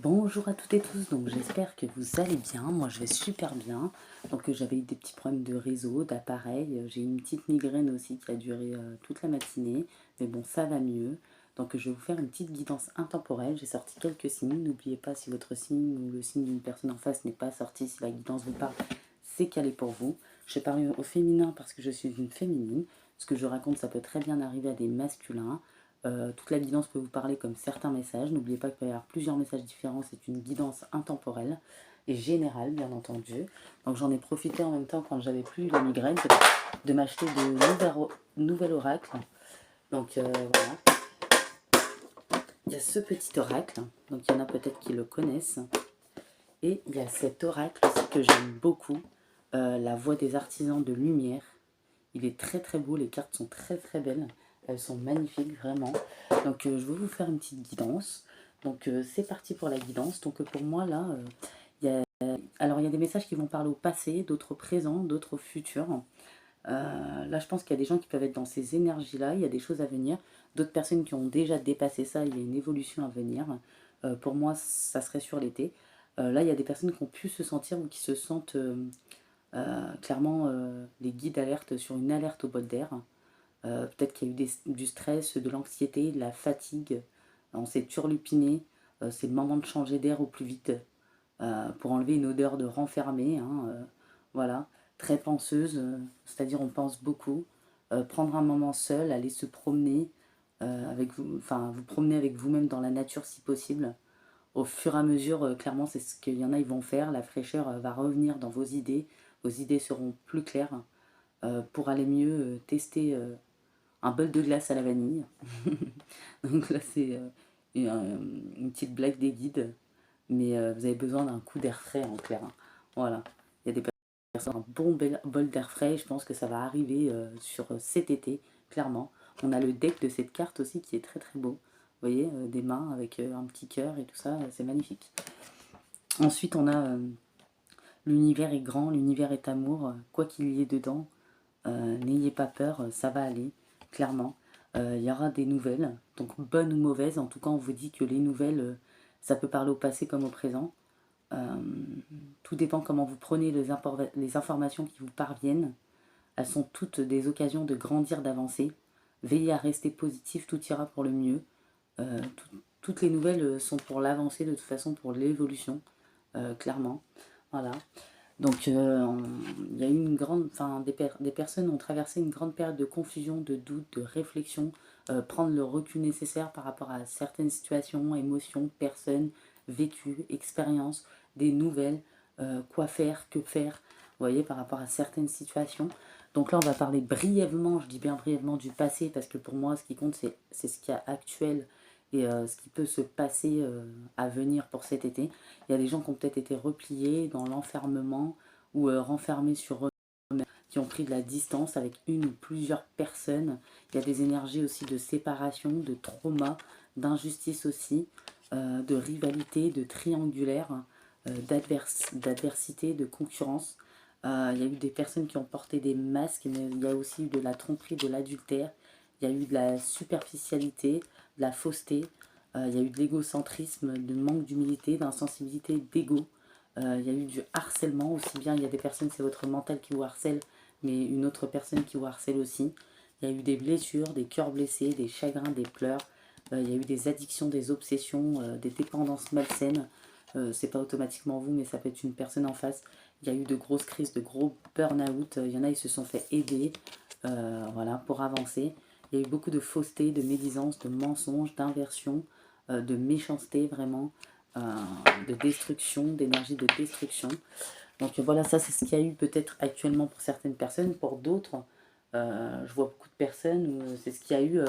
Bonjour à toutes et tous, donc j'espère que vous allez bien, moi je vais super bien. Donc j'avais eu des petits problèmes de réseau, d'appareil, j'ai eu une petite migraine aussi qui a duré toute la matinée, mais bon ça va mieux. Donc je vais vous faire une petite guidance intemporelle, j'ai sorti quelques signes, n'oubliez pas si votre signe ou le signe d'une personne en face n'est pas sorti, si la guidance vous parle, c'est qu'elle est pour vous. Je parle au féminin parce que je suis une féminine, ce que je raconte ça peut très bien arriver à des masculins. Toute la guidance peut vous parler comme certains messages. N'oubliez pas qu'il peut y avoir plusieurs messages différents. C'est une guidance intemporelle et générale, bien entendu. Donc j'en ai profité en même temps quand j'avais plus la migraine de m'acheter de nouvel oracle. Donc voilà. Il y a ce petit oracle. Donc il y en a peut-être qui le connaissent. Et il y a cet oracle aussi que j'aime beaucoup. La voix des artisans de lumière. Il est très très beau, les cartes sont très très belles. Elles sont magnifiques, vraiment. Donc je vais vous faire une petite guidance. Donc c'est parti pour la guidance. Donc pour moi là, alors il y a des messages qui vont parler au passé, d'autres au présent, d'autres au futur. Là je pense qu'il y a des gens qui peuvent être dans ces énergies-là, il y a des choses à venir. D'autres personnes qui ont déjà dépassé ça, il y a une évolution à venir. Pour moi ça serait sur l'été. Là il y a des personnes qui ont pu se sentir ou qui se sentent clairement les guides alertent sur une alerte au bol d'air. Peut-être qu'il y a eu du stress, de l'anxiété, de la fatigue. On s'est turlupiné. C'est le moment de changer d'air au plus vite pour enlever une odeur de renfermé. Hein, voilà, très penseuse, c'est-à-dire on pense beaucoup. Prendre un moment seul, aller se promener avec vous, enfin vous promener avec vous-même dans la nature si possible. Au fur et à mesure, clairement, c'est ce qu'il y en a, ils vont faire. La fraîcheur va revenir dans vos idées. Vos idées seront plus claires pour aller mieux tester un bol de glace à la vanille. Donc là, c'est une petite blague des guides. Mais vous avez besoin d'un coup d'air frais en clair. Hein. Voilà. Il y a des personnes, un bon bol d'air frais. Je pense que ça va arriver sur cet été, clairement. On a le deck de cette carte aussi qui est très très beau. Vous voyez, des mains avec un petit cœur et tout ça, c'est magnifique. Ensuite, on a l'univers est grand, l'univers est amour, quoi qu'il y ait dedans, n'ayez pas peur, ça va aller, clairement. Il y aura des nouvelles, donc bonnes ou mauvaises. En tout cas, on vous dit que les nouvelles, ça peut parler au passé comme au présent. Tout dépend comment vous prenez les informations qui vous parviennent. Elles sont toutes des occasions de grandir, d'avancer. Veillez à rester positif, tout ira pour le mieux. Toutes les nouvelles sont pour l'avancée, de toute façon pour l'évolution, clairement. Voilà. Donc, il y a eu une grande, enfin, des personnes ont traversé une grande période de confusion, de doute, de réflexion, prendre le recul nécessaire par rapport à certaines situations, émotions, personnes, vécues, expériences, des nouvelles, quoi faire, que faire, vous voyez, par rapport à certaines situations. Donc là, on va parler brièvement, je dis bien brièvement, du passé, parce que pour moi, ce qui compte, c'est ce qu'il y a actuel et ce qui peut se passer à venir pour cet été. Il y a des gens qui ont peut-être été repliés dans l'enfermement ou renfermés sur eux, qui ont pris de la distance avec une ou plusieurs personnes. Il y a des énergies aussi de séparation, de trauma, d'injustice aussi, de rivalité, de triangulaire, d'adversité, de concurrence. Il y a eu des personnes qui ont porté des masques, mais il y a aussi eu de la tromperie, de l'adultère. Il y a eu de la superficialité, de la fausseté. Il y a eu de l'égocentrisme, de manque d'humilité, d'insensibilité, d'ego. Il y a eu du harcèlement aussi bien. Il y a des personnes, c'est votre mental qui vous harcèle, mais une autre personne qui vous harcèle aussi. Il y a eu des blessures, des cœurs blessés, des chagrins, des pleurs. Il y a eu des addictions, des obsessions, des dépendances malsaines. C'est pas automatiquement vous, mais ça peut être une personne en face. Il y a eu de grosses crises, de gros burn-out. Il y en a, ils se sont fait aider voilà, pour avancer. Il y a eu beaucoup de fausseté, de médisance, de mensonges, d'inversion, de méchanceté vraiment, de destruction, d'énergie de destruction. Donc voilà, ça c'est ce qu'il y a eu peut-être actuellement pour certaines personnes. Pour d'autres, je vois beaucoup de personnes où c'est ce qu'il y a eu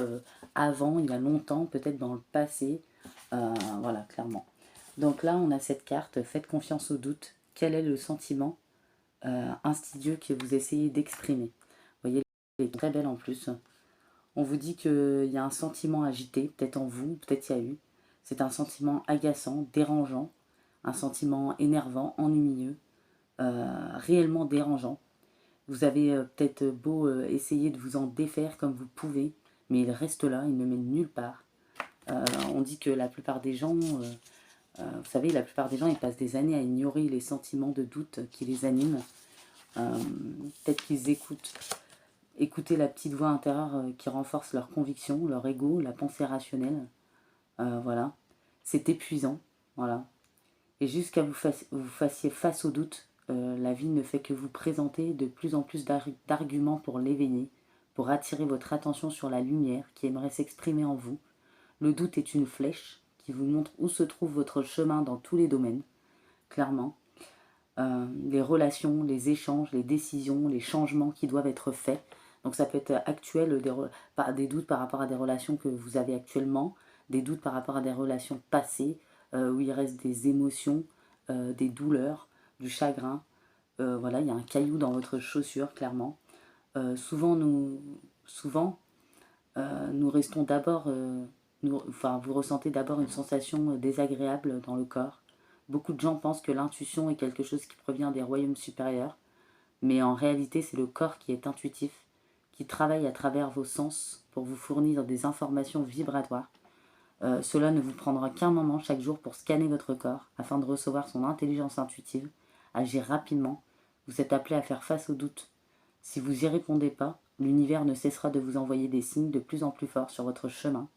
avant, il y a longtemps, peut-être dans le passé. Voilà, clairement. Donc là, on a cette carte, faites confiance au doute. Quel est le sentiment insidieux que vous essayez d'exprimer? Vous voyez, elle est très belle en plus. On vous dit qu'il y a un sentiment agité, peut-être en vous, peut-être il y a eu. C'est un sentiment agaçant, dérangeant, un sentiment énervant, ennuyeux, réellement dérangeant. Vous avez peut-être beau essayer de vous en défaire comme vous pouvez, mais il reste là, il ne mène nulle part. On dit que la plupart des gens Vous savez, la plupart des gens, ils passent des années à ignorer les sentiments de doute qui les animent. Peut-être qu'ils écouter la petite voix intérieure qui renforce leur conviction, leur ego, la pensée rationnelle. Voilà. C'est épuisant. Voilà. Et jusqu'à vous fassiez face au doute, la vie ne fait que vous présenter de plus en plus d'arguments pour l'éveiller, pour attirer votre attention sur la lumière qui aimerait s'exprimer en vous. Le doute est une flèche qui vous montre où se trouve votre chemin dans tous les domaines, clairement. Les relations, les échanges, les décisions, les changements qui doivent être faits. Donc ça peut être actuel, des doutes par rapport à des relations que vous avez actuellement, des doutes par rapport à des relations passées, où il reste des émotions, des douleurs, du chagrin. Voilà, il y a un caillou dans votre chaussure, clairement. Souvent, nous restons d'abord, vous ressentez d'abord une sensation désagréable dans le corps. Beaucoup de gens pensent que l'intuition est quelque chose qui provient des royaumes supérieurs, mais en réalité c'est le corps qui est intuitif, qui travaille à travers vos sens pour vous fournir des informations vibratoires. Cela ne vous prendra qu'un moment chaque jour pour scanner votre corps afin de recevoir son intelligence intuitive, agir rapidement. Vous êtes appelé à faire face aux doutes. Si vous y répondez pas, l'univers ne cessera de vous envoyer des signes de plus en plus forts sur votre chemin.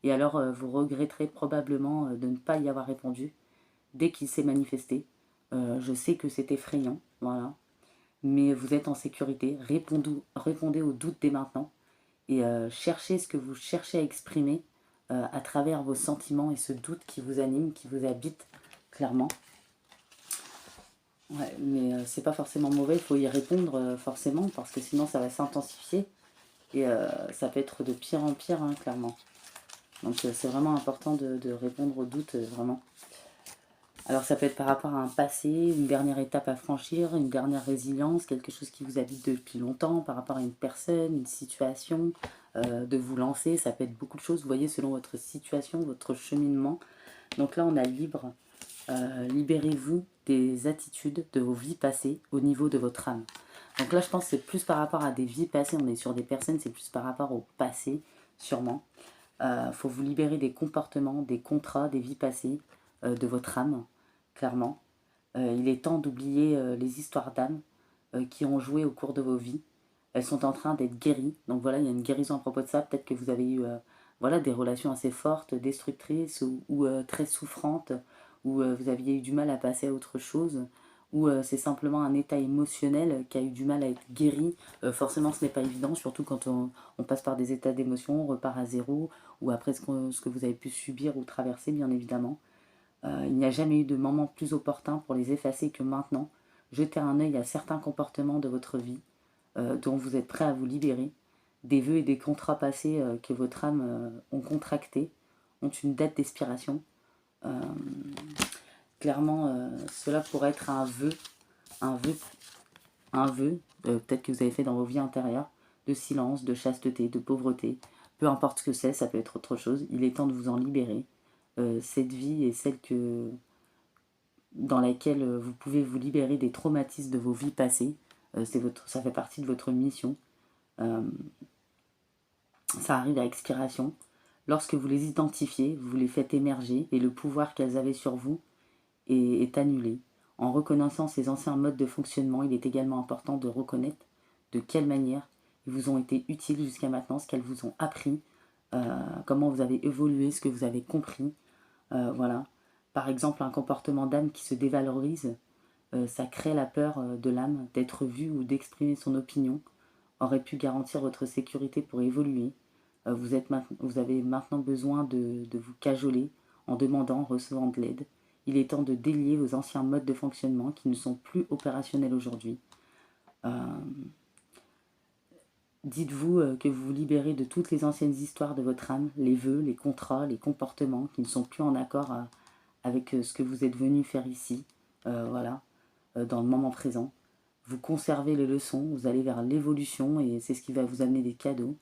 Et alors vous regretterez probablement de ne pas y avoir répondu dès qu'il s'est manifesté. Je sais que c'est effrayant, voilà. Mais vous êtes en sécurité. Répondez aux doutes dès maintenant. Et cherchez ce que vous cherchez à exprimer à travers vos sentiments et ce doute qui vous anime, qui vous habite, clairement. Ouais, mais c'est pas forcément mauvais, il faut y répondre forcément, parce que sinon ça va s'intensifier. Et ça peut être de pire en pire, hein, clairement. Donc c'est vraiment important de répondre aux doutes, vraiment. Alors ça peut être par rapport à un passé, une dernière étape à franchir, une dernière résilience, quelque chose qui vous habite depuis longtemps, par rapport à une personne, une situation, de vous lancer. Ça peut être beaucoup de choses, vous voyez, selon votre situation, votre cheminement. Donc là, on a libre. Libérez-vous des attitudes de vos vies passées au niveau de votre âme. Donc là, je pense que c'est plus par rapport à des vies passées. On est sur des personnes, c'est plus par rapport au passé, sûrement. Faut vous libérer des comportements, des contrats, des vies passées, de votre âme, clairement. Il est temps d'oublier les histoires d'âme qui ont joué au cours de vos vies. Elles sont en train d'être guéries. Donc voilà, il y a une guérison à propos de ça. Peut-être que vous avez eu voilà, des relations assez fortes, destructrices ou très souffrantes, où vous aviez eu du mal à passer à autre chose, ou c'est simplement un état émotionnel qui a eu du mal à être guéri. Forcément, ce n'est pas évident, surtout quand on passe par des états d'émotion, on repart à zéro, ou après ce que vous avez pu subir ou traverser, bien évidemment. Il n'y a jamais eu de moment plus opportun pour les effacer que maintenant. Jetez un œil à certains comportements de votre vie dont vous êtes prêt à vous libérer. Des vœux et des contrats passés que votre âme ont contractés ont une date d'expiration. Euh, Clairement, cela pourrait être un vœu, un vœu peut-être que vous avez fait dans vos vies antérieures, de silence, de chasteté, de pauvreté. Peu importe ce que c'est, ça peut être autre chose. Il est temps de vous en libérer. Cette vie est celle dans laquelle vous pouvez vous libérer des traumatismes de vos vies passées. Ça fait partie de votre mission. Euh, Ça arrive à expiration. Lorsque vous les identifiez, vous les faites émerger et le pouvoir qu'elles avaient sur vous est annulé. En reconnaissant ces anciens modes de fonctionnement, il est également important de reconnaître de quelle manière ils vous ont été utiles jusqu'à maintenant, ce qu'elles vous ont appris, comment vous avez évolué, ce que vous avez compris. Voilà. Par exemple, un comportement d'âme qui se dévalorise, ça crée la peur de l'âme d'être vue ou d'exprimer son opinion, aurait pu garantir votre sécurité pour évoluer. Vous avez maintenant besoin de vous cajoler en demandant, en recevant de l'aide. Il est temps de délier vos anciens modes de fonctionnement qui ne sont plus opérationnels aujourd'hui. Euh, Dites-vous que vous vous libérez de toutes les anciennes histoires de votre âme, les vœux, les contrats, les comportements qui ne sont plus en accord avec ce que vous êtes venu faire ici, voilà, dans le moment présent. Vous conservez les leçons, vous allez vers l'évolution et c'est ce qui va vous amener des cadeaux.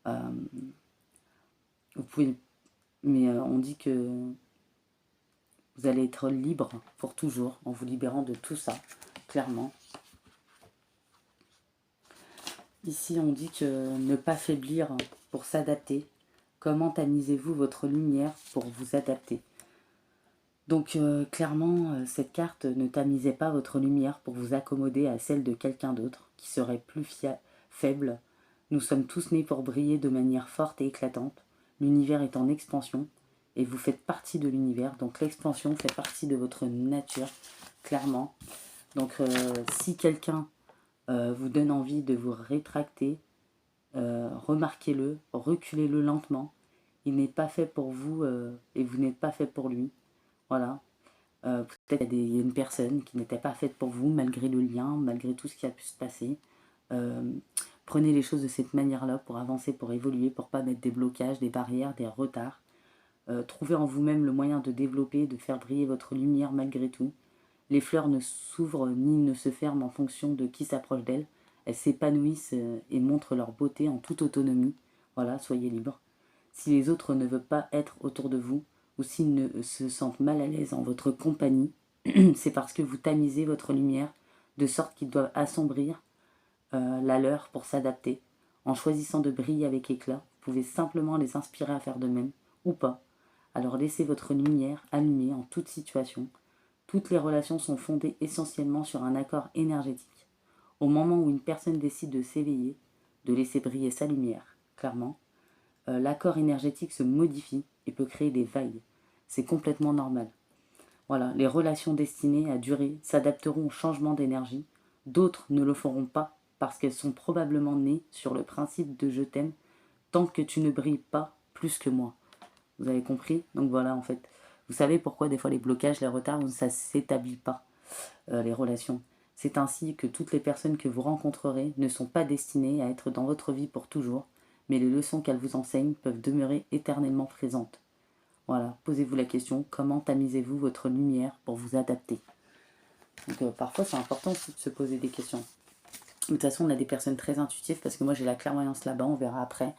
Euh, Vous pouvez, mais on dit que vous allez être libre pour toujours en vous libérant de tout ça, clairement. Ici, on dit que ne pas faiblir pour s'adapter. Comment tamisez-vous votre lumière pour vous adapter? Donc clairement, cette carte ne tamisait pas votre lumière pour vous accommoder à celle de quelqu'un d'autre, qui serait plus faible. Nous sommes tous nés pour briller de manière forte et éclatante. L'univers est en expansion, et vous faites partie de l'univers, donc l'expansion fait partie de votre nature, clairement. Donc si quelqu'un vous donne envie de vous rétracter, remarquez-le, reculez-le lentement. Il n'est pas fait pour vous et vous n'êtes pas fait pour lui. Voilà. Peut-être qu'il y a une personne qui n'était pas faite pour vous, malgré le lien, malgré tout ce qui a pu se passer. Euh, Prenez les choses de cette manière-là pour avancer, pour évoluer, pour pas mettre des blocages, des barrières, des retards. Trouvez en vous-même le moyen de développer, de faire briller votre lumière malgré tout. Les fleurs ne s'ouvrent ni ne se ferment en fonction de qui s'approche d'elles. Elles s'épanouissent et montrent leur beauté en toute autonomie. Voilà, soyez libres. Si les autres ne veulent pas être autour de vous, ou s'ils ne se sentent mal à l'aise en votre compagnie, c'est parce que vous tamisez votre lumière de sorte qu'ils doivent assombrir la leur pour s'adapter. En choisissant de briller avec éclat, vous pouvez simplement les inspirer à faire de même, ou pas. Alors laissez votre lumière allumée en toute situation. Toutes les relations sont fondées essentiellement sur un accord énergétique. Au moment où une personne décide de s'éveiller, de laisser briller sa lumière, clairement, l'accord énergétique se modifie et peut créer des vagues. C'est complètement normal. Voilà, les relations destinées à durer s'adapteront au changement d'énergie. D'autres ne le feront pas parce qu'elles sont probablement nées sur le principe de je t'aime tant que tu ne brilles pas plus que moi. Vous avez compris? Donc voilà, en fait. Vous savez pourquoi des fois les blocages, les retards, ça ne s'établit pas, les relations. C'est ainsi que toutes les personnes que vous rencontrerez ne sont pas destinées à être dans votre vie pour toujours, mais les leçons qu'elles vous enseignent peuvent demeurer éternellement présentes. Voilà, posez-vous la question, comment tamisez-vous votre lumière pour vous adapter? Donc parfois c'est important aussi de se poser des questions. De toute façon on a des personnes très intuitives parce que moi j'ai la clairvoyance là-bas, on verra après.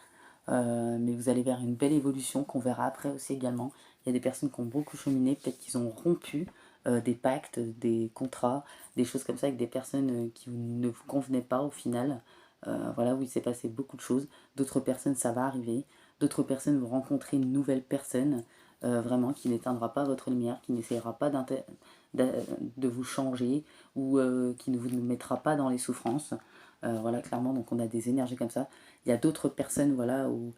Mais vous allez vers une belle évolution qu'on verra après aussi également. Il y a des personnes qui ont beaucoup cheminé, peut-être qu'ils ont rompu des pactes, des contrats, des choses comme ça avec des personnes qui ne vous convenaient pas au final. Voilà, où il s'est passé beaucoup de choses. D'autres personnes, ça va arriver. D'autres personnes vont rencontrer une nouvelle personne, vraiment, qui n'éteindra pas votre lumière, qui n'essayera pas de vous changer ou qui ne vous mettra pas dans les souffrances. Voilà, clairement, donc on a des énergies comme ça. Il y a d'autres personnes, voilà, ou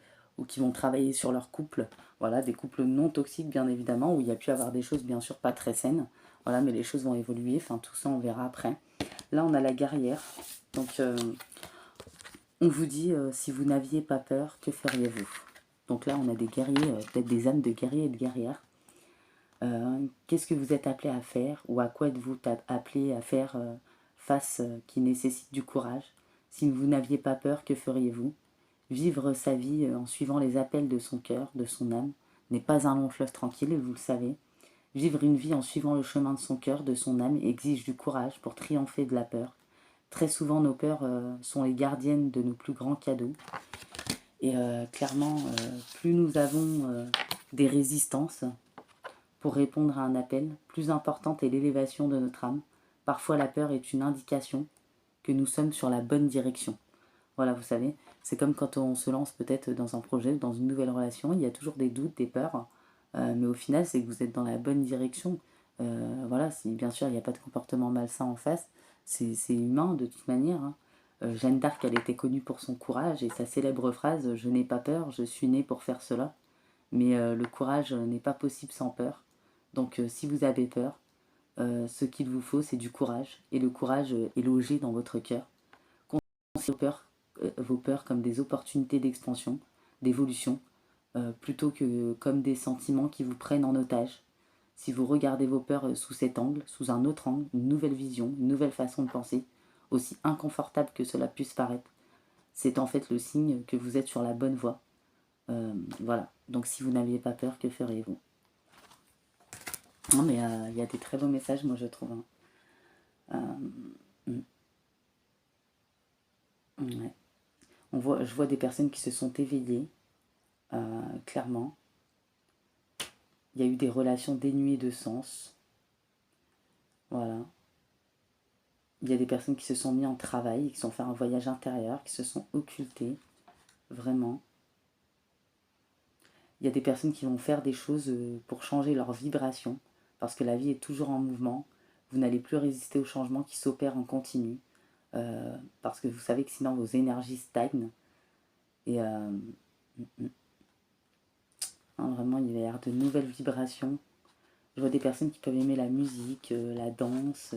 qui vont travailler sur leur couple, voilà, des couples non toxiques, bien évidemment, où il y a pu avoir des choses, bien sûr, pas très saines, voilà, mais les choses vont évoluer, enfin, tout ça, on verra après. Là, on a la guerrière, donc on vous dit, si vous n'aviez pas peur, que feriez-vous? Donc là, on a des guerriers, peut-être des âmes de guerriers et de guerrières. Qu'est-ce que vous êtes appelé à faire, ou à quoi êtes-vous appelé à faire face qui nécessite du courage? Si vous n'aviez pas peur, que feriez-vous? Vivre sa vie en suivant les appels de son cœur, de son âme, n'est pas un long fleuve tranquille, et vous le savez. Vivre une vie en suivant le chemin de son cœur, de son âme, exige du courage pour triompher de la peur. Très souvent, nos peurs sont les gardiennes de nos plus grands cadeaux. Et clairement, plus nous avons des résistances pour répondre à un appel, plus importante est l'élévation de notre âme. Parfois, la peur est une indication que nous sommes sur la bonne direction. Voilà, vous savez, c'est comme quand on se lance peut-être dans un projet, dans une nouvelle relation, il y a toujours des doutes, des peurs, mais au final, c'est que vous êtes dans la bonne direction. Voilà, si bien sûr il n'y a pas de comportement malsain en face, c'est humain de toute manière, hein. Jeanne d'Arc, elle était connue pour son courage et sa célèbre phrase « Je n'ai pas peur, je suis née pour faire cela ». Mais le courage n'est pas possible sans peur. Donc si vous avez peur, ce qu'il vous faut, c'est du courage. Et le courage est logé dans votre cœur. Considérez vos peurs comme des opportunités d'expansion, d'évolution, plutôt que comme des sentiments qui vous prennent en otage. Si vous regardez vos peurs sous cet angle, sous un autre angle, une nouvelle vision, une nouvelle façon de penser, aussi inconfortable que cela puisse paraître, c'est en fait le signe que vous êtes sur la bonne voie. Voilà. Donc si vous n'aviez pas peur, que feriez-vous? Non mais il y a des très beaux messages, moi je trouve, hein. Mm, ouais. Je vois des personnes qui se sont éveillées, clairement. Il y a eu des relations dénuées de sens. Voilà. Il y a des personnes qui se sont mis en travail, qui sont fait un voyage intérieur, qui se sont occultées, vraiment. Il y a des personnes qui vont faire des choses pour changer leur vibration, parce que la vie est toujours en mouvement. Vous n'allez plus résister aux changements qui s'opèrent en continu, parce que vous savez que sinon vos énergies stagnent. Et hein, vraiment, il y a de nouvelles vibrations. Je vois des personnes qui peuvent aimer la musique, la danse,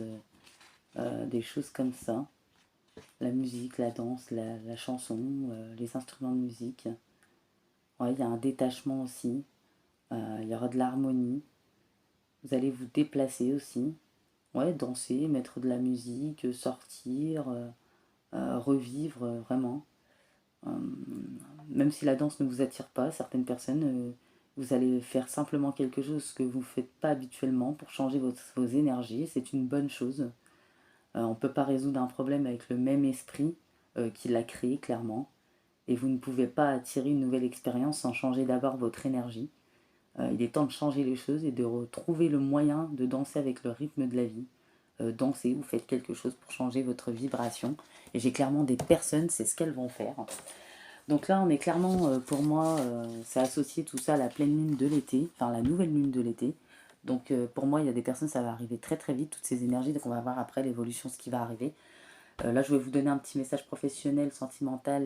des choses comme ça. La musique, la danse, la chanson, les instruments de musique. Ouais, il y a un détachement aussi. Il y aura de l'harmonie. Vous allez vous déplacer aussi. Ouais, danser, mettre de la musique, sortir, revivre, vraiment. Euh, Même si la danse ne vous attire pas, certaines personnes, vous allez faire simplement quelque chose que vous ne faites pas habituellement pour changer vos énergies. C'est une bonne chose. On ne peut pas résoudre un problème avec le même esprit qui l'a créé, clairement. Et vous ne pouvez pas attirer une nouvelle expérience sans changer d'abord votre énergie. Il est temps de changer les choses et de retrouver le moyen de danser avec le rythme de la vie. Dansez, vous faites quelque chose pour changer votre vibration. Et j'ai clairement des personnes, c'est ce qu'elles vont faire. Donc là, on est clairement, pour moi, c'est associé tout ça à la pleine lune de l'été, enfin la nouvelle lune de l'été. Donc pour moi, il y a des personnes, ça va arriver très très vite, toutes ces énergies. Donc on va voir après l'évolution, ce qui va arriver. Là, je vais vous donner un petit message professionnel, sentimental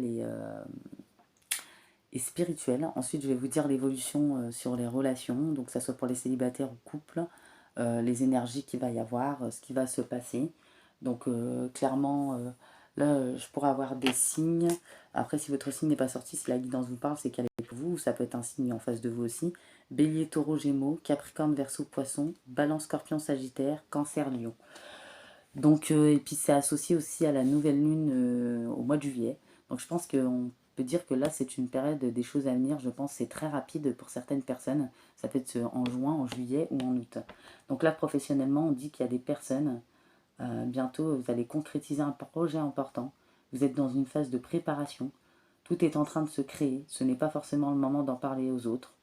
et spirituel. Ensuite, je vais vous dire l'évolution sur les relations, donc que ce soit pour les célibataires ou couples, les énergies qu'il va y avoir, ce qui va se passer. Donc clairement, là, je pourrais avoir des signes. Après, si votre signe n'est pas sorti, si la guidance vous parle, c'est qu'elle est pour vous. Ça peut être un signe en face de vous aussi. Bélier, taureau, gémeaux, capricorne, verseau, poisson, balance, scorpion, sagittaire, cancer, lion. Donc, et puis c'est associé aussi à la nouvelle lune au mois de juillet. Donc je pense qu'on peut dire que là c'est une période des choses à venir. Je pense que c'est très rapide pour certaines personnes. Ça peut être en juin, en juillet ou en août. Donc là professionnellement on dit qu'il y a des personnes, bientôt vous allez concrétiser un projet important. Vous êtes dans une phase de préparation. Tout est en train de se créer. Ce n'est pas forcément le moment d'en parler aux autres.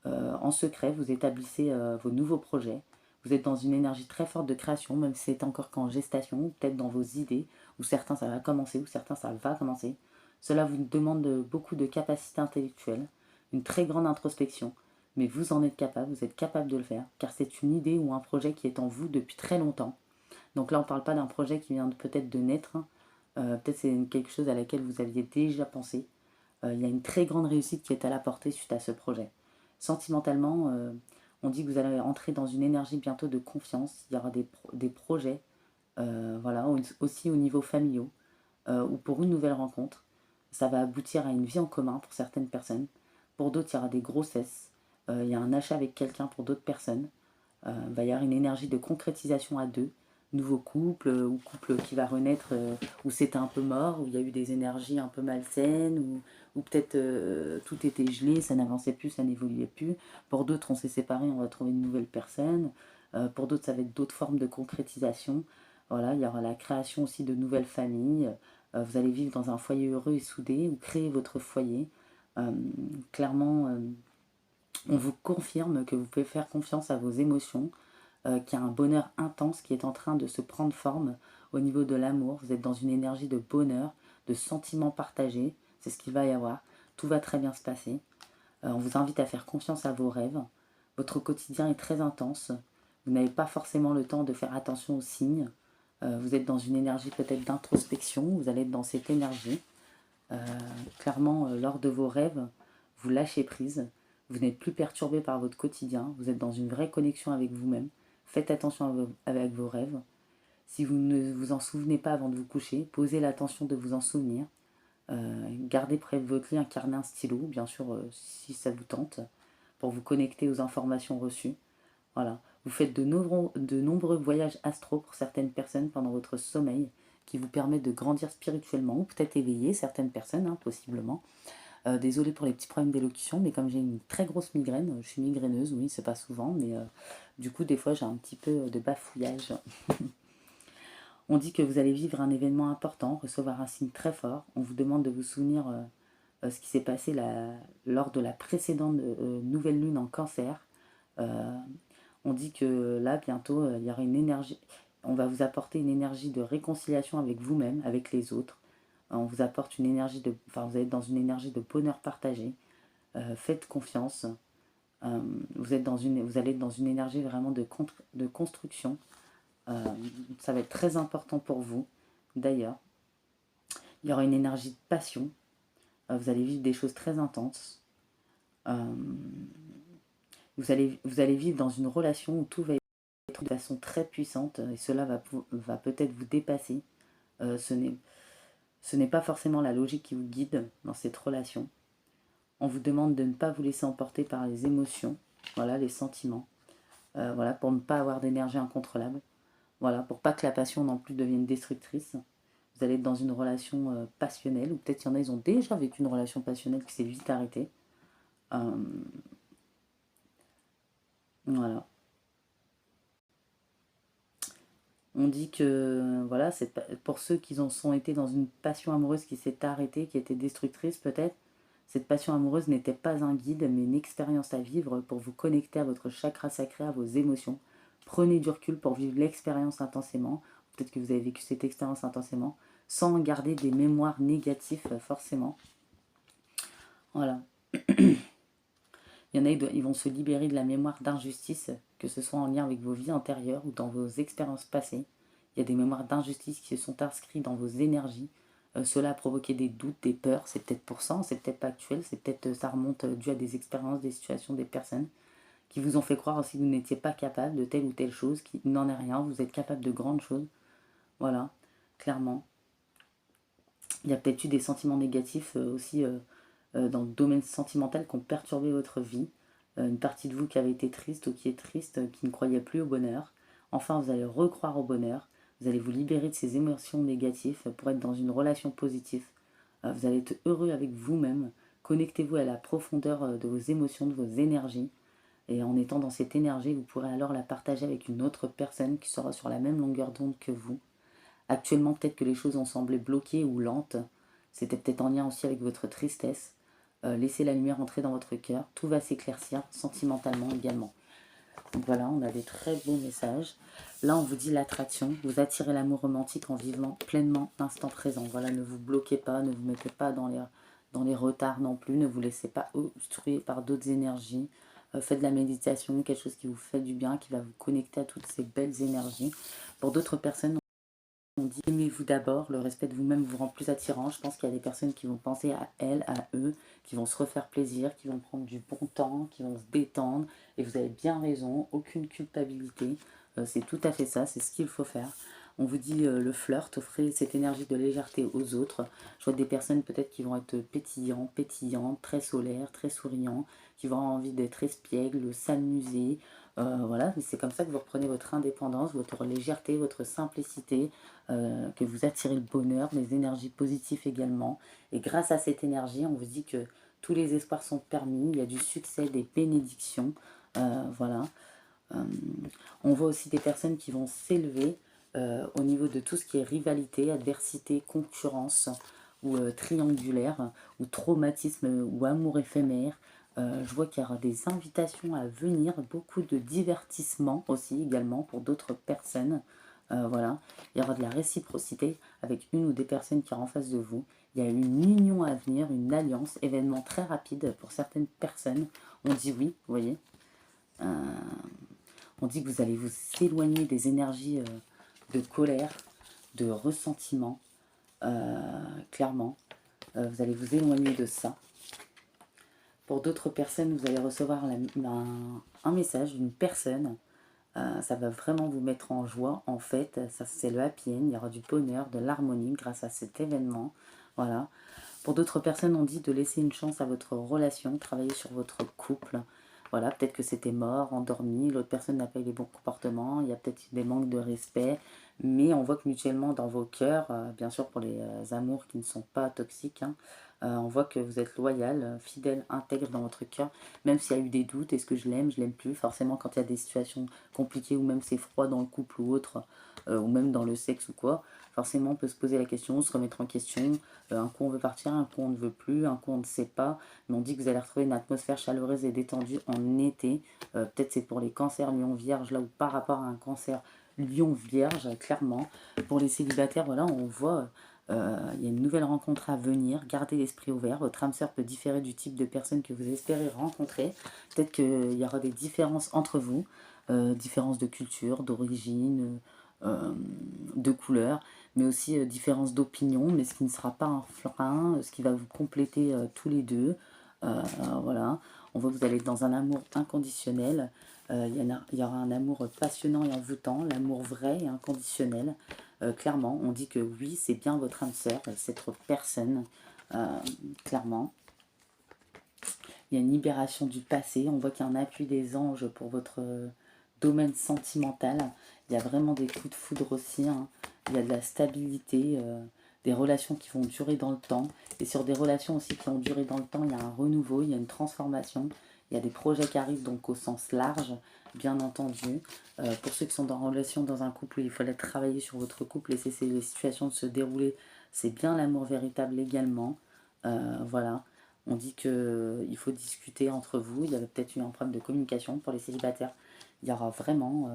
En secret, vous établissez vos nouveaux projets. Vous êtes dans une énergie très forte de création, même si c'est encore qu'en gestation, ou peut-être dans vos idées, ou certains ça va commencer, ou certains ça va commencer. Cela vous demande beaucoup de capacité intellectuelle, une très grande introspection, mais vous en êtes capable, vous êtes capable de le faire, car c'est une idée ou un projet qui est en vous depuis très longtemps. Donc là, on ne parle pas d'un projet qui vient peut-être de naître, hein. Peut-être c'est quelque chose à laquelle vous aviez déjà pensé. Il y a une très grande réussite qui est à la portée suite à ce projet. Sentimentalement, on dit que vous allez entrer dans une énergie bientôt de confiance. Il y aura des projets, voilà, aussi au niveau familial, ou pour une nouvelle rencontre. Ça va aboutir à une vie en commun pour certaines personnes. Pour d'autres, il y aura des grossesses. Il y a un achat avec quelqu'un pour d'autres personnes. Il va y avoir une énergie de concrétisation à deux. Nouveau couple, ou couple qui va renaître, où c'était un peu mort, où il y a eu des énergies un peu malsaines, ou peut-être tout était gelé, ça n'avançait plus, ça n'évoluait plus. Pour d'autres, on s'est séparés, on va trouver une nouvelle personne. Pour d'autres, ça va être d'autres formes de concrétisation. Voilà, il y aura la création aussi de nouvelles familles. Vous allez vivre dans un foyer heureux et soudé, ou créer votre foyer. Euh, Clairement, on vous confirme que vous pouvez faire confiance à vos émotions, qu'il y a un bonheur intense qui est en train de se prendre forme au niveau de l'amour. Vous êtes dans une énergie de bonheur, de sentiments partagés. C'est ce qu'il va y avoir. Tout va très bien se passer. On vous invite à faire confiance à vos rêves. Votre quotidien est très intense. Vous n'avez pas forcément le temps de faire attention aux signes. Vous êtes dans une énergie peut-être d'introspection. Vous allez être dans cette énergie. Euh, Clairement, lors de vos rêves, vous lâchez prise. Vous n'êtes plus perturbé par votre quotidien. Vous êtes dans une vraie connexion avec vous-même. Faites attention avec vos rêves. Si vous ne vous en souvenez pas avant de vous coucher, posez l'attention de vous en souvenir. Gardez près de votre lit un carnet, un stylo, bien sûr, si ça vous tente, pour vous connecter aux informations reçues. Voilà. Vous faites de nombreux voyages astro pour certaines personnes pendant votre sommeil, qui vous permet de grandir spirituellement, ou peut-être éveiller certaines personnes, hein, possiblement. Désolée pour les petits problèmes d'élocution, mais comme j'ai une très grosse migraine, je suis migraineuse, oui, c'est pas souvent, mais du coup, des fois, j'ai un petit peu de bafouillage. On dit que vous allez vivre un événement important, recevoir un signe très fort. On vous demande de vous souvenir ce qui s'est passé lors de la précédente nouvelle lune en cancer. Euh, on dit que là, bientôt, il y aura une énergie. On va vous apporter une énergie de réconciliation avec vous-même, avec les autres. On vous apporte une énergie de. Enfin, vous êtes dans une énergie de bonheur partagé. Faites confiance. Vous allez être dans une énergie vraiment de construction. Ça va être très important pour vous, d'ailleurs. Il y aura une énergie de passion. Vous allez vivre des choses très intenses. Euh, vous allez vivre dans une relation où tout va être de façon très puissante et cela va peut-être vous dépasser. Ce n'est pas forcément la logique qui vous guide dans cette relation. On vous demande de ne pas vous laisser emporter par les émotions, voilà, les sentiments, voilà, pour ne pas avoir d'énergie incontrôlable, voilà, pour pas que la passion non plus devienne destructrice. Vous allez être dans une relation passionnelle, ou peut-être qu'il y en a, ils ont déjà vécu une relation passionnelle qui s'est vite arrêtée. Euh, voilà. On dit que, voilà, pour ceux qui en sont été dans une passion amoureuse qui s'est arrêtée, qui était destructrice peut-être, cette passion amoureuse n'était pas un guide, mais une expérience à vivre pour vous connecter à votre chakra sacré, à vos émotions. Prenez du recul pour vivre l'expérience intensément. Peut-être que vous avez vécu cette expérience intensément, sans garder des mémoires négatives forcément. Voilà. Il y en a, ils vont se libérer de la mémoire d'injustice, que ce soit en lien avec vos vies antérieures ou dans vos expériences passées. Il y a des mémoires d'injustice qui se sont inscrites dans vos énergies. Cela a provoqué des doutes, des peurs. C'est peut-être pour ça, c'est peut-être pas actuel, c'est peut-être ça remonte dû à des expériences, des situations, des personnes qui vous ont fait croire aussi que vous n'étiez pas capable de telle ou telle chose, qui n'en est rien. Vous êtes capable de grandes choses. Voilà, clairement. Il y a peut-être eu des sentiments négatifs aussi dans le domaine sentimental qui ont perturbé votre vie. Une partie de vous qui avait été triste ou qui est triste, qui ne croyait plus au bonheur. Enfin, vous allez recroire au bonheur. Vous allez vous libérer de ces émotions négatives pour être dans une relation positive. Vous allez être heureux avec vous-même. Connectez-vous à la profondeur de vos émotions, de vos énergies. Et en étant dans cette énergie, vous pourrez alors la partager avec une autre personne qui sera sur la même longueur d'onde que vous. Actuellement, peut-être que les choses ont semblé bloquées ou lentes. C'était peut-être en lien aussi avec votre tristesse. Laissez la lumière entrer dans votre cœur. Tout va s'éclaircir sentimentalement également. Donc voilà, on a des très beaux messages. Là, on vous dit l'attraction. Vous attirez l'amour romantique en vivant pleinement l'instant présent. Voilà, ne vous bloquez pas, ne vous mettez pas dans les retards non plus. Ne vous laissez pas obstruer par d'autres énergies. Faites de la méditation, quelque chose qui vous fait du bien, qui va vous connecter à toutes ces belles énergies. Pour d'autres personnes, on dit aimez-vous d'abord, le respect de vous-même vous rend plus attirant. Je pense qu'il y a des personnes qui vont penser à elles, à eux, qui vont se refaire plaisir, qui vont prendre du bon temps, qui vont se détendre. Et vous avez bien raison, aucune culpabilité. C'est tout à fait ça, c'est ce qu'il faut faire. On vous dit le flirt, offrez cette énergie de légèreté aux autres. Je vois des personnes peut-être qui vont être pétillantes, très solaires, très souriants, qui vont avoir envie d'être espiègles, s'amuser. Voilà, c'est comme ça que vous reprenez votre indépendance, votre légèreté, votre simplicité, que vous attirez le bonheur, les énergies positives également. Et grâce à cette énergie, on vous dit que tous les espoirs sont permis, il y a du succès, des bénédictions. Voilà. Euh, on voit aussi des personnes qui vont s'élever au niveau de tout ce qui est rivalité, adversité, concurrence ou triangulaire ou traumatisme ou amour éphémère. Je vois qu'il y aura des invitations à venir, beaucoup de divertissement aussi également pour d'autres personnes. Voilà, il y aura de la réciprocité avec une ou des personnes qui sont en face de vous. Il y a une union à venir, une alliance, événement très rapide pour certaines personnes. On dit oui, vous voyez. Euh, on dit que vous allez vous éloigner des énergies de colère, de ressentiment, clairement. Vous allez vous éloigner de ça. Pour d'autres personnes, vous allez recevoir un message d'une personne. Ça va vraiment vous mettre en joie. En fait, ça c'est le happy end. Il y aura du bonheur, de l'harmonie grâce à cet événement. Voilà. Pour d'autres personnes, on dit de laisser une chance à votre relation, travailler sur votre couple. Voilà, peut-être que c'était mort, endormi, l'autre personne n'a pas eu les bons comportements, il y a peut-être des manques de respect, mais on voit que mutuellement dans vos cœurs, bien sûr pour les amours qui ne sont pas toxiques, hein, on voit que vous êtes loyal, fidèle, intègre dans votre cœur, même s'il y a eu des doutes, est-ce que je l'aime plus, forcément quand il y a des situations compliquées ou même c'est froid dans le couple ou autre, ou même dans le sexe ou quoi, forcément on peut se poser la question, se remettre en question, un coup on veut partir, un coup on ne veut plus, un coup on ne sait pas, mais on dit que vous allez retrouver une atmosphère chaleureuse et détendue en été, peut-être c'est pour les cancers lion vierge là ou par rapport à un cancer lion vierge, clairement. Pour les célibataires, voilà, on voit Il y a une nouvelle rencontre à venir, gardez l'esprit ouvert. Votre âme sœur peut différer du type de personne que vous espérez rencontrer. Peut-être qu'il y aura des différences entre vous, différences de culture, d'origine, de couleur, mais aussi différences d'opinion, mais ce qui ne sera pas un frein, ce qui va vous compléter tous les deux. Voilà, on voit que vous allez être dans un amour inconditionnel. Il y aura un amour passionnant et envoûtant, l'amour vrai et inconditionnel. Clairement, on dit que oui, c'est bien votre âme sœur, cette personne, clairement. Il y a une libération du passé, on voit qu'il y a un appui des anges pour votre domaine sentimental. Il y a vraiment des coups de foudre aussi, hein. Il y a de la stabilité, des relations qui vont durer dans le temps. Et sur des relations aussi qui ont duré dans le temps, il y a un renouveau, il y a une transformation. Il y a des projets qui arrivent donc au sens large, bien entendu. Pour ceux qui sont en relation dans un couple, il fallait travailler sur votre couple, laisser les situations se dérouler. C'est bien l'amour véritable également. Voilà. On dit qu'il faut discuter entre vous. Il y avait peut-être eu un problème de communication pour les célibataires. Il y aura vraiment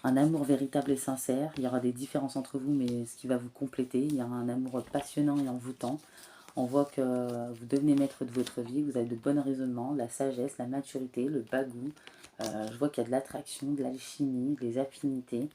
un amour véritable et sincère. Il y aura des différences entre vous, mais ce qui va vous compléter. Il y aura un amour passionnant et envoûtant. On voit que vous devenez maître de votre vie. Vous avez de bons raisonnements, la sagesse, la maturité, le bagou. Je vois qu'il y a de l'attraction, de l'alchimie, des affinités.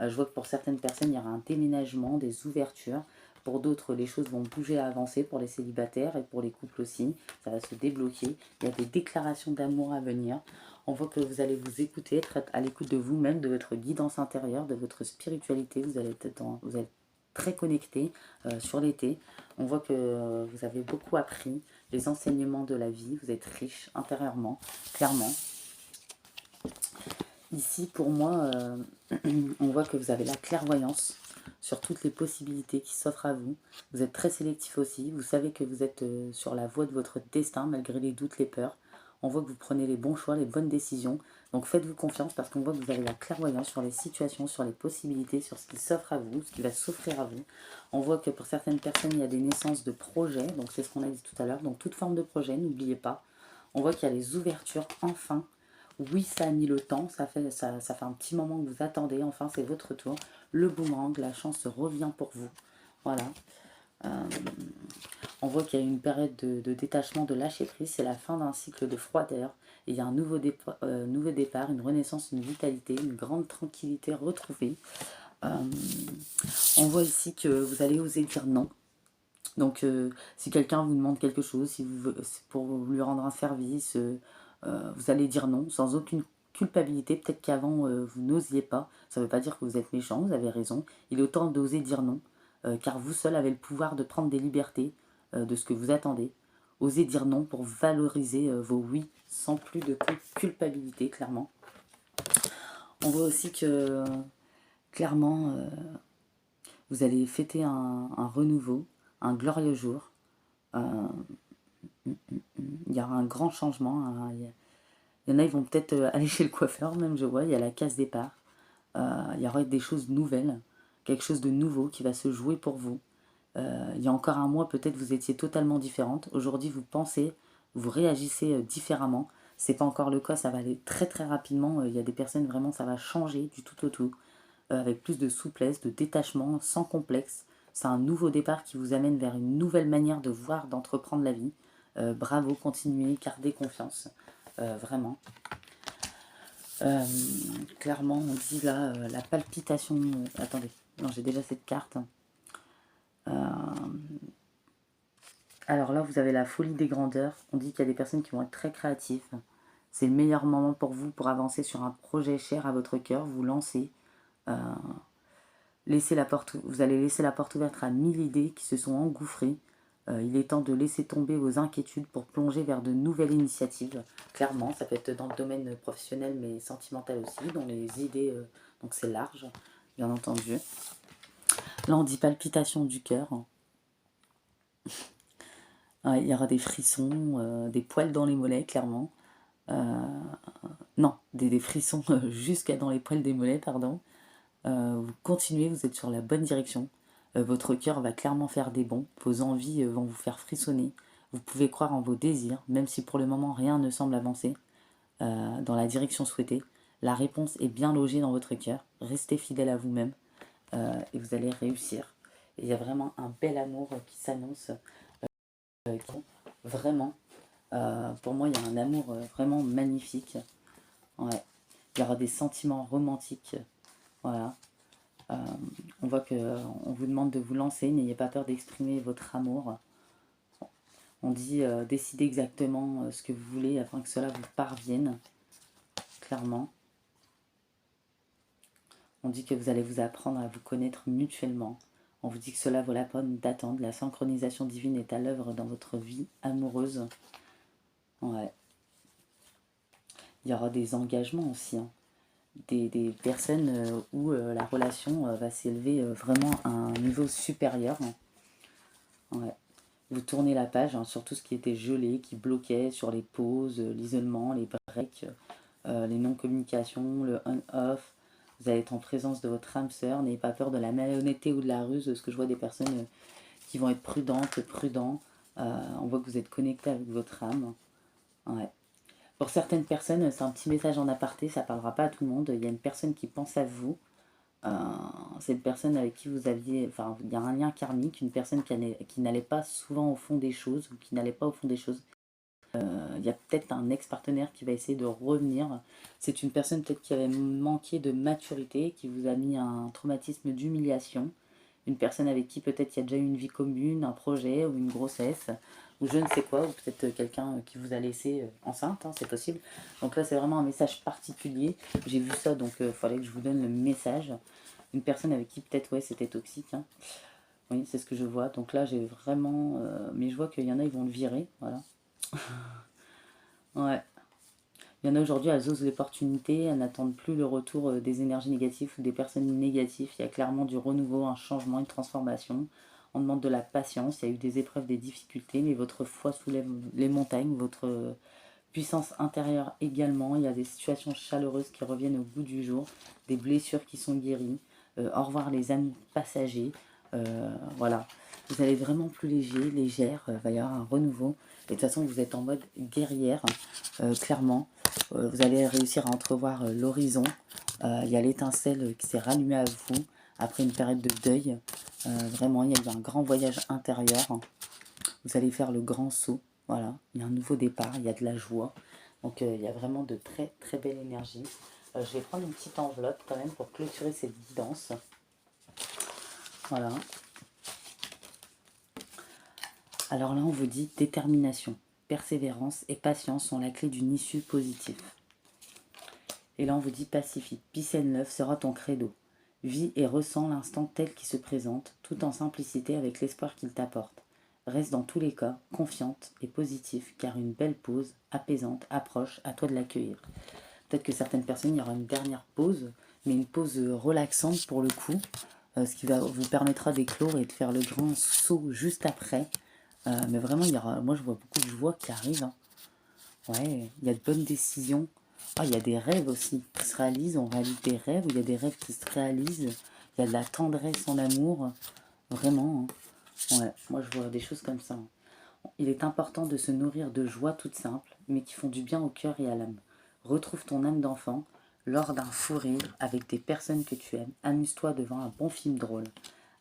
Je vois que pour certaines personnes, il y aura un déménagement, des ouvertures. Pour d'autres, les choses vont bouger à avancer pour les célibataires et pour les couples aussi. Ça va se débloquer. Il y a des déclarations d'amour à venir. On voit que vous allez vous écouter, être à l'écoute de vous-même, de votre guidance intérieure, de votre spiritualité. Vous allez être très connecté sur l'été. On voit que vous avez beaucoup appris les enseignements de la vie. Vous êtes riche intérieurement, clairement. Ici, pour moi, on voit que vous avez la clairvoyance sur toutes les possibilités qui s'offrent à vous. Vous êtes très sélectif aussi. Vous savez que vous êtes sur la voie de votre destin, malgré les doutes, les peurs. On voit que vous prenez les bons choix, les bonnes décisions. Donc faites-vous confiance parce qu'on voit que vous avez la clairvoyance sur les situations, sur les possibilités, sur ce qui s'offre à vous, ce qui va s'offrir à vous. On voit que pour certaines personnes, il y a des naissances de projets. Donc c'est ce qu'on a dit tout à l'heure. Donc toute forme de projet, n'oubliez pas. On voit qu'il y a les ouvertures, enfin. Oui, ça a mis le temps, ça fait un petit moment que vous attendez, enfin c'est votre tour. Le boomerang, la chance revient pour vous. Voilà. On voit qu'il y a une période de détachement, de lâcher prise, c'est la fin d'un cycle de froideur. Et il y a un nouveau départ, une renaissance, une vitalité, une grande tranquillité retrouvée. On voit ici que vous allez oser dire non. Donc si quelqu'un vous demande quelque chose, si vous, pour lui rendre un service, vous allez dire non sans aucune culpabilité. Peut-être qu'avant vous n'osiez pas. Ça ne veut pas dire que vous êtes méchant, vous avez raison. Il est autant d'oser dire non, car vous seul avez le pouvoir de prendre des libertés de ce que vous attendez. Osez dire non pour valoriser vos oui sans plus de culpabilité, clairement. On voit aussi que clairement vous allez fêter un renouveau, un glorieux jour. Il y aura un grand changement. Il y en a, ils vont peut-être aller chez le coiffeur, même je vois, il y a la case départ. Il y aura des choses nouvelles, quelque chose de nouveau qui va se jouer pour vous. Il y a encore un mois, peut-être vous étiez totalement différente. Aujourd'hui, vous pensez, vous réagissez différemment. C'est pas encore le cas, ça va aller très très rapidement. Il y a des personnes, vraiment, ça va changer du tout au tout. Avec plus de souplesse, de détachement, sans complexe. C'est un nouveau départ qui vous amène vers une nouvelle manière de voir, d'entreprendre la vie. Bravo, continuez, gardez confiance. Vraiment. Clairement, on dit là, la palpitation... attendez, non, j'ai déjà cette carte. Alors là, vous avez la folie des grandeurs. On dit qu'il y a des personnes qui vont être très créatives. C'est le meilleur moment pour vous pour avancer sur un projet cher à votre cœur. Vous lancez. Vous allez laisser la porte ouverte à 1000 idées qui se sont engouffrées. Il est temps de laisser tomber vos inquiétudes pour plonger vers de nouvelles initiatives. Clairement, ça peut être dans le domaine professionnel mais sentimental aussi, dans les idées, donc c'est large, bien entendu. Là, on dit palpitation du cœur. Il y aura des frissons, des poils dans les mollets, clairement. Non, des frissons jusqu'à dans les poils des mollets, pardon. Vous continuez, vous êtes sur la bonne direction. Votre cœur va clairement faire des bonds. Vos envies vont vous faire frissonner. Vous pouvez croire en vos désirs, même si pour le moment rien ne semble avancer dans la direction souhaitée. La réponse est bien logée dans votre cœur. Restez fidèle à vous-même. et vous allez réussir. Et il y a vraiment un bel amour qui s'annonce. Vraiment, pour moi, il y a un amour vraiment magnifique. Ouais. Il y aura des sentiments romantiques. Voilà. Euh, on voit qu'on vous demande de vous lancer. N'ayez pas peur d'exprimer votre amour. On dit décidez exactement ce que vous voulez afin que cela vous parvienne. Clairement. On dit que vous allez vous apprendre à vous connaître mutuellement. On vous dit que cela vaut la peine d'attendre. La synchronisation divine est à l'œuvre dans votre vie amoureuse. Ouais. Il y aura des engagements aussi. Hein. Des personnes où la relation va s'élever vraiment à un niveau supérieur. Hein. Ouais. Vous tournez la page hein, sur tout ce qui était gelé, qui bloquait, sur les pauses, l'isolement, les breaks, les non-communications, le on-off. Vous allez être en présence de votre âme sœur. N'ayez pas peur de la malhonnêteté ou de la ruse, parce que je vois des personnes qui vont être prudentes, prudents. On voit que vous êtes connecté avec votre âme. Ouais. Pour certaines personnes, c'est un petit message en aparté, ça ne parlera pas à tout le monde. Il y a une personne qui pense à vous. Euh, c'est une personne avec qui vous aviez... Enfin, il y a un lien karmique, une personne qui n'allait pas souvent au fond des choses, ou qui n'allait pas au fond des choses. Il y a peut-être un ex-partenaire qui va essayer de revenir. C'est une personne peut-être qui avait manqué de maturité, qui vous a mis un traumatisme d'humiliation. Une personne avec qui peut-être il y a déjà eu une vie commune, un projet ou une grossesse, ou je ne sais quoi, ou peut-être quelqu'un qui vous a laissé enceinte, hein, c'est possible. Donc là, c'est vraiment un message particulier. J'ai vu ça, donc il fallait que je vous donne le message. Une personne avec qui peut-être, ouais, c'était toxique. Hein. Oui, c'est ce que je vois. Donc là, j'ai vraiment... mais je vois qu'il y en a, ils vont le virer, voilà. Ouais. Il y en a aujourd'hui, elles osent l'opportunité, elles n'attendent plus le retour des énergies négatives ou des personnes négatives. Il y a clairement du renouveau, un changement, une transformation. On demande de la patience, il y a eu des épreuves, des difficultés, mais votre foi soulève les montagnes, votre puissance intérieure également. Il y a des situations chaleureuses qui reviennent au bout du jour, des blessures qui sont guéries. Au revoir les amis passagers. Voilà. Vous allez vraiment plus léger, légère, il va y avoir un renouveau. Et de toute façon, vous êtes en mode guerrière, clairement. Vous allez réussir à entrevoir l'horizon. Il y a l'étincelle qui s'est rallumée à vous après une période de deuil. Vraiment, il y a eu un grand voyage intérieur. Vous allez faire le grand saut. Voilà, il y a un nouveau départ, il y a de la joie. Donc il y a vraiment de très très belles énergies. Je vais prendre une petite enveloppe quand même pour clôturer cette guidance. Voilà. Alors là, on vous dit détermination, persévérance et patience sont la clé d'une issue positive. Et là, on vous dit pacifique. Peace and love sera ton credo. Vis et ressens l'instant tel qu'il se présente, tout en simplicité avec l'espoir qu'il t'apporte. Reste dans tous les cas confiante et positive, car une belle pause, apaisante, approche, à toi de l'accueillir. Peut-être que certaines personnes, il y aura une dernière pause, mais une pause relaxante pour le coup, ce qui vous permettra d'éclore et de faire le grand saut juste après. Mais vraiment, il y aura, moi je vois beaucoup de joie qui arrive. Hein. Ouais, il y a de bonnes décisions. Ah, il y a des rêves aussi qui se réalisent. On réalise des rêves, il y a des rêves qui se réalisent. Il y a de la tendresse en amour. Vraiment. Hein. Ouais, moi je vois des choses comme ça. Hein. Il est important de se nourrir de joies toutes simples, mais qui font du bien au cœur et à l'âme. Retrouve ton âme d'enfant lors d'un fou rire avec des personnes que tu aimes. Amuse-toi devant un bon film drôle.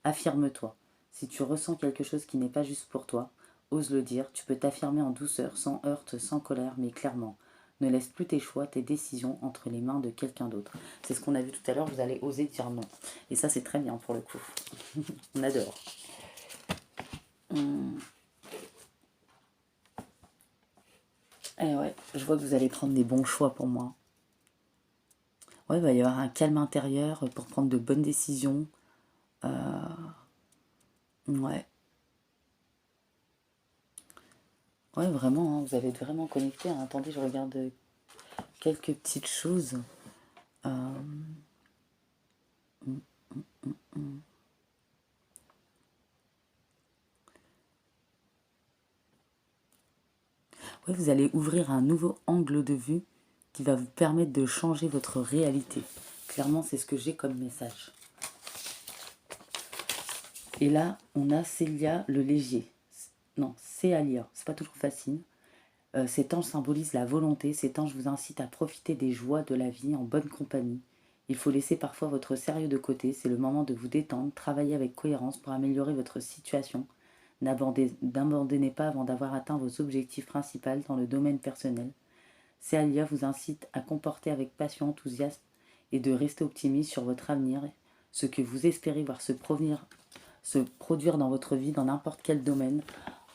Affirme-toi. Si tu ressens quelque chose qui n'est pas juste pour toi, ose le dire. Tu peux t'affirmer en douceur, sans heurte, sans colère, mais clairement. Ne laisse plus tes choix, tes décisions entre les mains de quelqu'un d'autre. C'est ce qu'on a vu tout à l'heure, vous allez oser dire non. Et ça, c'est très bien pour le coup. On adore. Eh ouais, je vois que vous allez prendre des bons choix pour moi. Ouais, il va y avoir un calme intérieur pour prendre de bonnes décisions. Ouais, ouais, vraiment, hein, vous allez être vraiment connecté. Hein. Attendez, je regarde quelques petites choses. Euh, Ouais, vous allez ouvrir un nouveau angle de vue qui va vous permettre de changer votre réalité. Clairement, c'est ce que j'ai comme message. Et là, on a Célia le léger. Non, Céalia, c'est pas toujours facile. Cet ange symbolise la volonté. Cet ange vous incite à profiter des joies de la vie en bonne compagnie. Il faut laisser parfois votre sérieux de côté, c'est le moment de vous détendre, travailler avec cohérence pour améliorer votre situation. N'abandonnez pas avant d'avoir atteint vos objectifs principaux dans le domaine personnel. Célia vous incite à comporter avec passion, enthousiasme et de rester optimiste sur votre avenir, ce que vous espérez voir se produire dans votre vie dans n'importe quel domaine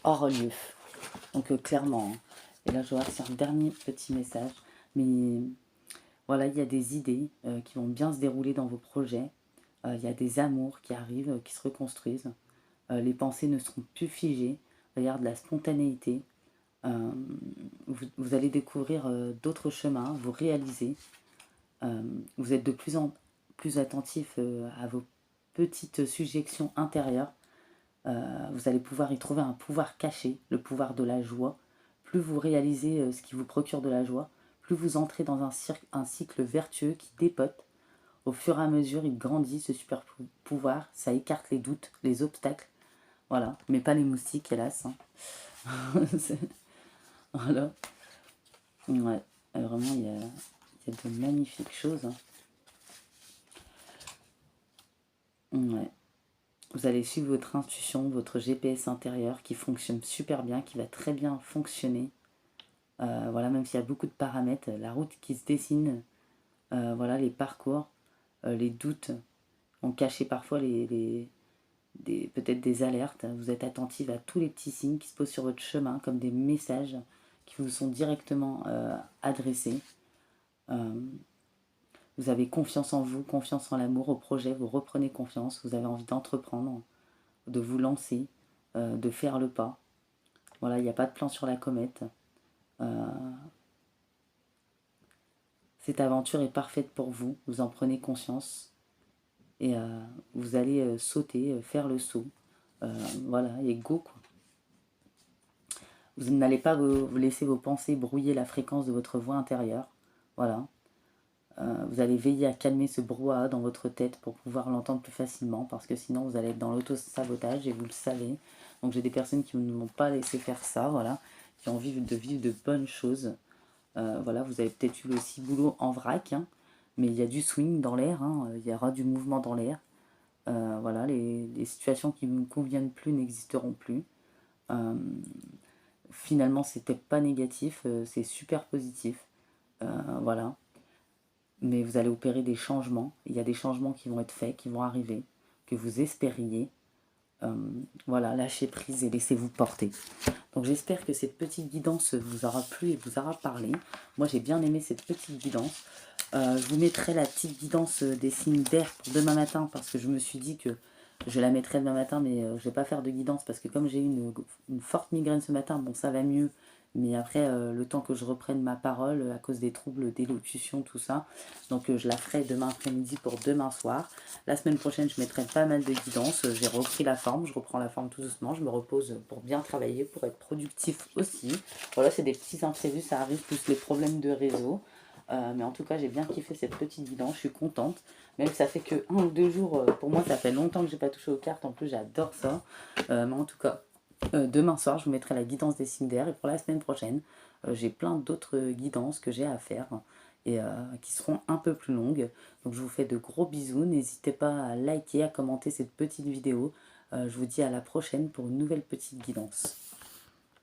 hors lieu. Donc clairement, hein. Et là je vais voir si un dernier petit message, mais voilà, il y a des idées qui vont bien se dérouler dans vos projets, il y a des amours qui arrivent, qui se reconstruisent, les pensées ne seront plus figées, il y a de la spontanéité, vous allez découvrir d'autres chemins, vous réaliser, vous êtes de plus en plus attentif à vos petites suggestions intérieures, vous allez pouvoir y trouver un pouvoir caché, le pouvoir de la joie. Plus vous réalisez ce qui vous procure de la joie, plus vous entrez dans un cycle vertueux qui dépote. Au fur et à mesure, il grandit, ce super pouvoir, ça écarte les doutes, les obstacles, voilà, mais pas les moustiques, hélas. Hein. Voilà. Ouais, vraiment, il y a de magnifiques choses. Hein. Ouais. Vous allez suivre votre intuition, votre GPS intérieur qui fonctionne super bien, qui va très bien fonctionner. Voilà, même s'il y a beaucoup de paramètres, la route qui se dessine, voilà, les parcours, les doutes ont caché parfois peut-être des alertes. Vous êtes attentive à tous les petits signes qui se posent sur votre chemin, comme des messages qui vous sont directement adressés. Vous avez confiance en vous, confiance en l'amour, au projet, vous reprenez confiance, vous avez envie d'entreprendre, de vous lancer, de faire le pas. Voilà, il n'y a pas de plan sur la comète. Cette aventure est parfaite pour vous, vous en prenez conscience et vous allez sauter, faire le saut. Voilà, et go quoi. Vous n'allez pas vous laisser vos pensées brouiller la fréquence de votre voix intérieure. Voilà. Vous allez veiller à calmer ce brouhaha dans votre tête pour pouvoir l'entendre plus facilement parce que sinon vous allez être dans l'auto-sabotage et vous le savez. Donc j'ai des personnes qui ne m'ont pas laissé faire ça, voilà, qui ont envie de vivre de bonnes choses. Voilà, vous avez peut-être eu aussi boulot en vrac, hein, mais il y a du swing dans l'air, hein, il y aura du mouvement dans l'air. Voilà, les situations qui ne me conviennent plus n'existeront plus. Finalement, c'était pas négatif, c'est super positif. Voilà. Mais vous allez opérer des changements. Il y a des changements qui vont être faits, qui vont arriver, que vous espériez. Voilà, lâchez prise et laissez-vous porter. Donc j'espère que cette petite guidance vous aura plu et vous aura parlé. Moi j'ai bien aimé cette petite guidance. Je vous mettrai la petite guidance des signes d'air pour demain matin parce que je me suis dit que je la mettrai demain matin, mais je ne vais pas faire de guidance parce que comme j'ai eu une forte migraine ce matin, bon ça va mieux, mais après le temps que je reprenne ma parole à cause des troubles d'élocution, tout ça, donc je la ferai demain après-midi pour demain soir. La semaine prochaine je mettrai pas mal de guidance, j'ai repris la forme, je reprends la forme tout doucement, je me repose pour bien travailler, pour être productif aussi. Voilà, c'est des petits imprévus, ça arrive, plus les problèmes de réseau. Mais en tout cas, j'ai bien kiffé cette petite guidance, je suis contente. Même si ça fait que 1 ou 2 jours, pour moi, ça fait longtemps que j'ai pas touché aux cartes. En plus, j'adore ça. Mais en tout cas, demain soir, je vous mettrai la guidance des signes d'air. Et pour la semaine prochaine, j'ai plein d'autres guidances que j'ai à faire et qui seront un peu plus longues. Donc, je vous fais de gros bisous. N'hésitez pas à liker, à commenter cette petite vidéo. Je vous dis à la prochaine pour une nouvelle petite guidance.